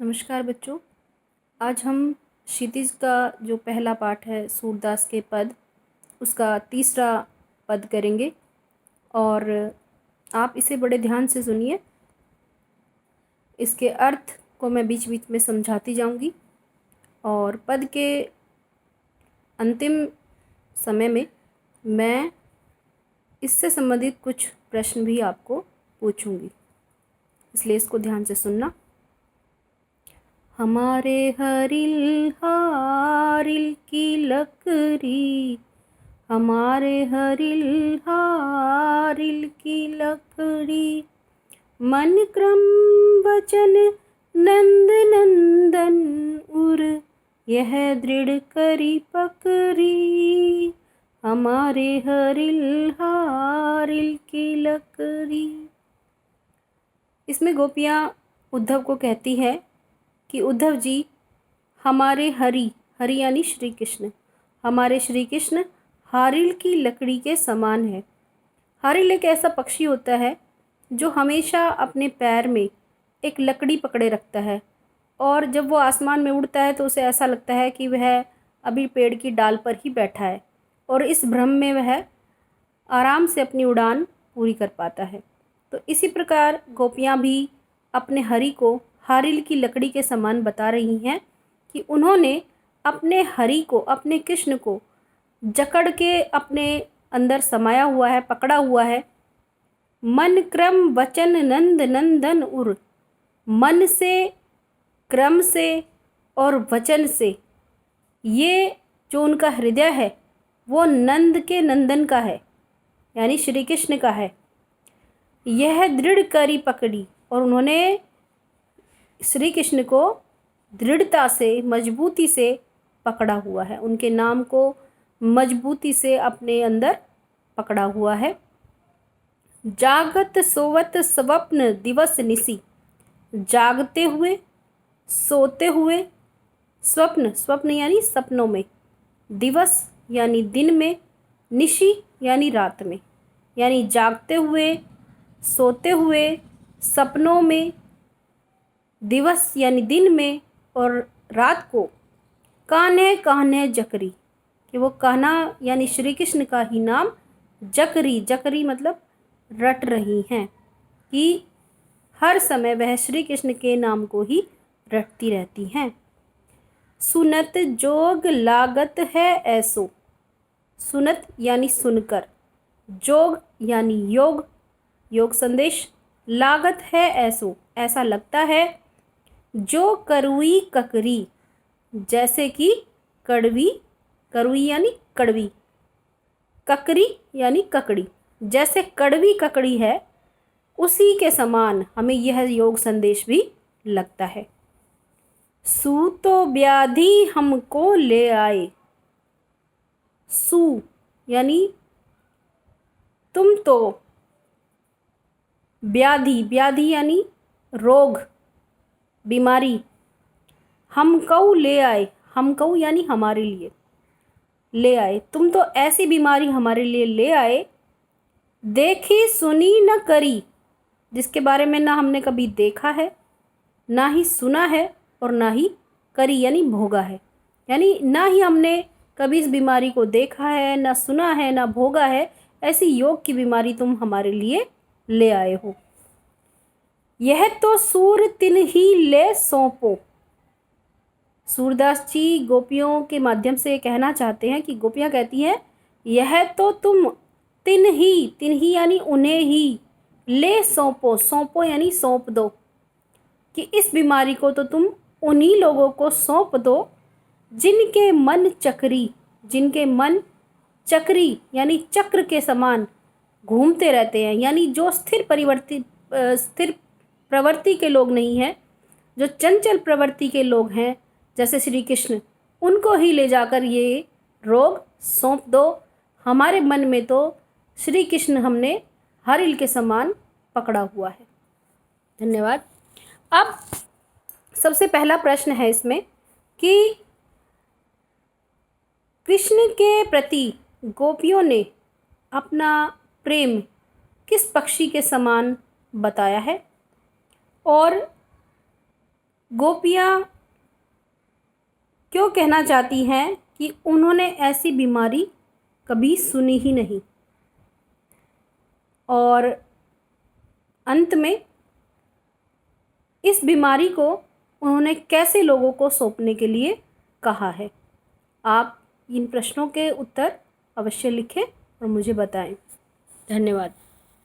नमस्कार बच्चों। आज हम क्षितिज का जो पहला पाठ है सूरदास के पद, उसका तीसरा पद करेंगे और आप इसे बड़े ध्यान से सुनिए। इसके अर्थ को मैं बीच बीच में समझाती जाऊंगी और पद के अंतिम समय में मैं इससे संबंधित कुछ प्रश्न भी आपको पूछूंगी, इसलिए इसको ध्यान से सुनना। हमारे हरिल हारिल की लकड़ी, हमारे हरिल हारिल की लकड़ी, मन क्रम वचन नंद नंदन उर, यह दृढ़ करी पकड़ी, हमारे हरिल हारिल की लकड़ी। इसमें गोपियाँ उद्धव को कहती है कि उद्धव जी, हमारे हरि हरि यानी श्री कृष्ण, हमारे श्री कृष्ण हारिल की लकड़ी के समान है। हारिल एक ऐसा पक्षी होता है जो हमेशा अपने पैर में एक लकड़ी पकड़े रखता है और जब वो आसमान में उड़ता है तो उसे ऐसा लगता है कि वह अभी पेड़ की डाल पर ही बैठा है और इस भ्रम में वह आराम से अपनी उड़ान पूरी कर पाता है। तो इसी प्रकार गोपियाँ भी अपने हरि को हारिल की लकड़ी के समान बता रही हैं कि उन्होंने अपने हरि को, अपने कृष्ण को जकड़ के अपने अंदर समाया हुआ है, पकड़ा हुआ है। मन क्रम वचन नंद नंदन उर, मन से, क्रम से और वचन से, ये जो उनका हृदय है वो नंद के नंदन का है, यानी श्री कृष्ण का है। यह दृढ़ करी पकड़ी, और उन्होंने श्री कृष्ण को दृढ़ता से, मजबूती से पकड़ा हुआ है, उनके नाम को मजबूती से अपने अंदर पकड़ा हुआ है। जागत सोवत स्वप्न दिवस निसी, जागते हुए, सोते हुए, स्वप्न, स्वप्न यानी सपनों में, दिवस यानी दिन में, निशी यानी रात में, यानी जागते हुए, सोते हुए, सपनों में, दिवस यानी दिन में और रात को, कान्हे कान्हे जकरी, कि वो कान्हा यानी श्री कृष्ण का ही नाम जकरी, जकरी मतलब रट रही हैं, कि हर समय वह श्री कृष्ण के नाम को ही रटती रहती हैं। सुनत जोग लागत है ऐसो, सुनत यानी सुनकर, जोग यानी योग, योग संदेश, लागत है ऐसो ऐसा लगता है, जो करुई ककरी, जैसे कि कड़वी, करुई यानी कड़वी, ककरी यानी ककड़ी, जैसे कड़वी ककड़ी है उसी के समान हमें यह योग संदेश भी लगता है। सू तो व्याधि हमको ले आए, सू यानी तुम तो, व्याधि, व्याधि यानी रोग, बीमारी, हमको ले आए, हमको यानी हमारे लिए, ले आए, तुम तो ऐसी बीमारी हमारे लिए ले आए, देखी सुनी न करी, जिसके बारे में ना हमने कभी देखा है, ना ही सुना है और ना ही करी यानी भोगा है, यानी ना ही हमने कभी इस बीमारी को देखा है, ना सुना है, ना भोगा है, ऐसी योग की बीमारी तुम हमारे लिए ले आए हो। यह तो सूर तिन ही ले सौंपो, सूरदास जी गोपियों के माध्यम से कहना चाहते हैं कि गोपियाँ कहती हैं यह तो तुम तिन ही यानी उन्हें ही, ले सौंपो, सौंपो यानी सौंप दो, कि इस बीमारी को तो तुम उन्हीं लोगों को सौंप दो जिनके मन चक्री, जिनके मन चक्री यानी चक्र के समान घूमते रहते हैं, यानी जो स्थिर प्रवृत्ति के लोग नहीं हैं, जो चंचल प्रवृत्ति के लोग हैं जैसे श्री कृष्ण, उनको ही ले जाकर ये रोग सौंप दो। हमारे मन में तो श्री कृष्ण हमने हरिल के समान पकड़ा हुआ है। धन्यवाद। अब सबसे पहला प्रश्न है इसमें कि कृष्ण के प्रति गोपियों ने अपना प्रेम किस पक्षी के समान बताया है, और गोपियाँ क्यों कहना चाहती हैं कि उन्होंने ऐसी बीमारी कभी सुनी ही नहीं। और अंत में इस बीमारी को उन्होंने कैसे लोगों को सौंपने के लिए कहा है। आप इन प्रश्नों के उत्तर अवश्य लिखें और मुझे बताएं। धन्यवाद।